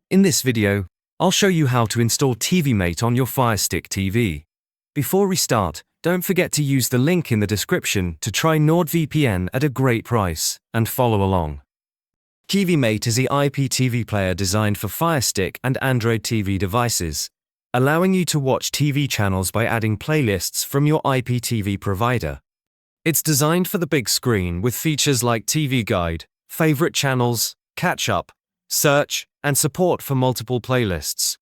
In this video, I'll show you how to install TiviMate on your Firestick TV. Before we start, don't forget to use the link in the description to try NordVPN at a great price, and follow along. TiviMate is the IPTV player designed for Firestick and Android TV devices, allowing you to watch TV channels by adding playlists from your IPTV provider. It's designed for the big screen with features like TV Guide, favorite channels, catch-up, search, and support for multiple playlists.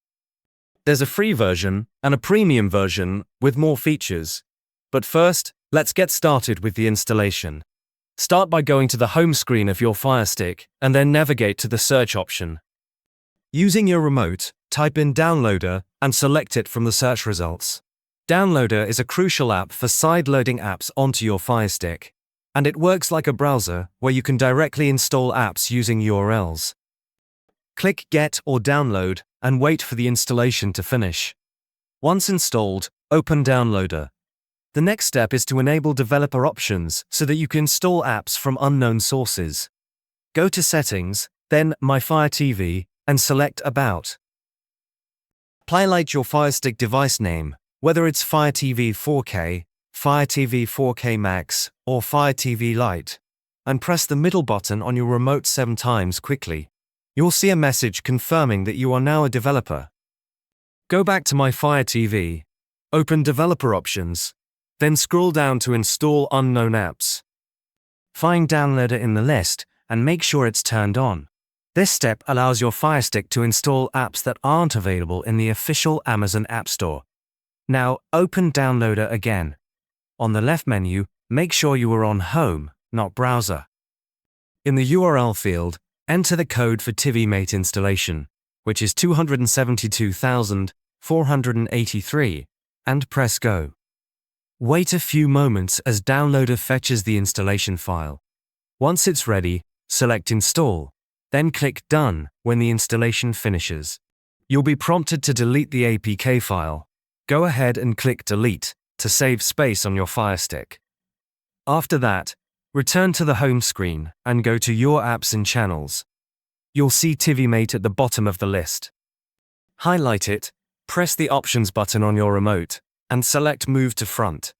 There's a free version and a premium version with more features. But first, let's get started with the installation. Start by going to the home screen of your Firestick and then navigate to the search option. Using your remote, type in Downloader and select it from the search results. Downloader is a crucial app for side-loading apps onto your Firestick, and it works like a browser where you can directly install apps using URLs. Click Get or Download and wait for the installation to finish. Once installed, open Downloader. The next step is to enable developer options so that you can install apps from unknown sources. Go to Settings, then My Fire TV, and select About. Highlight your Firestick device name, whether it's Fire TV 4K, Fire TV 4K Max, or Fire TV Lite, and press the middle button on your remote 7 times quickly. You'll see a message confirming that you are now a developer. Go back to My Fire TV, open Developer Options, then scroll down to Install Unknown Apps. Find Downloader in the list and make sure it's turned on. This step allows your Firestick to install apps that aren't available in the official Amazon App Store. Now open Downloader again. On the left menu, make sure you are on Home, not Browser. In the URL field, enter the code for TiviMate installation, which is 272,483, and press Go. Wait a few moments as Downloader fetches the installation file. Once it's ready, select Install, then click Done when the installation finishes. You'll be prompted to delete the APK file. Go ahead and click Delete to save space on your Firestick. After that, return to the home screen and go to Your Apps and Channels. You'll see TiviMate at the bottom of the list. Highlight it, press the Options button on your remote, and select Move to Front.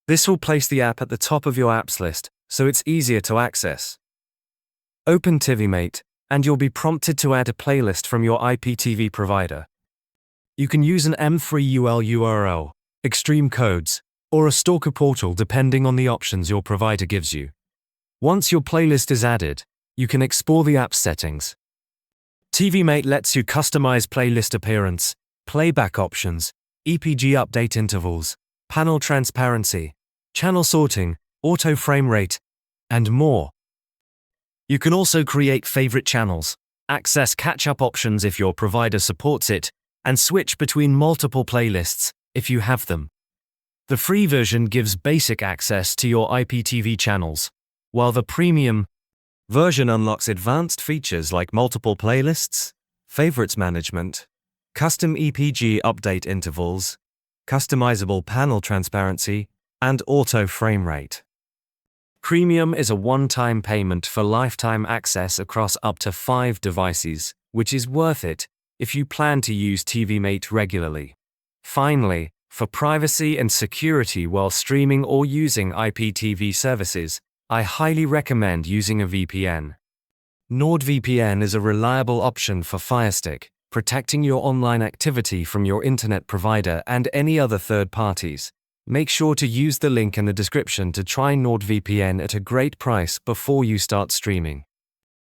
This will place the app at the top of your apps list, so it's easier to access. Open TiviMate, and you'll be prompted to add a playlist from your IPTV provider. You can use an M3UL URL, extreme codes, or a stalker portal depending on the options your provider gives you. Once your playlist is added, you can explore the app settings. TiviMate lets you customize playlist appearance, playback options, EPG update intervals, panel transparency, channel sorting, auto frame rate, and more. You can also create favorite channels, access catch-up options if your provider supports it, and switch between multiple playlists if you have them. The free version gives basic access to your IPTV channels, while the premium version unlocks advanced features like multiple playlists, favorites management, custom EPG update intervals, customizable panel transparency, and auto frame rate. Premium is a one-time payment for lifetime access across up to 5 devices, which is worth it if you plan to use TiviMate regularly. Finally, for privacy and security while streaming or using IPTV services, I highly recommend using a VPN. NordVPN is a reliable option for Firestick, protecting your online activity from your internet provider and any other third parties. Make sure to use the link in the description to try NordVPN at a great price before you start streaming.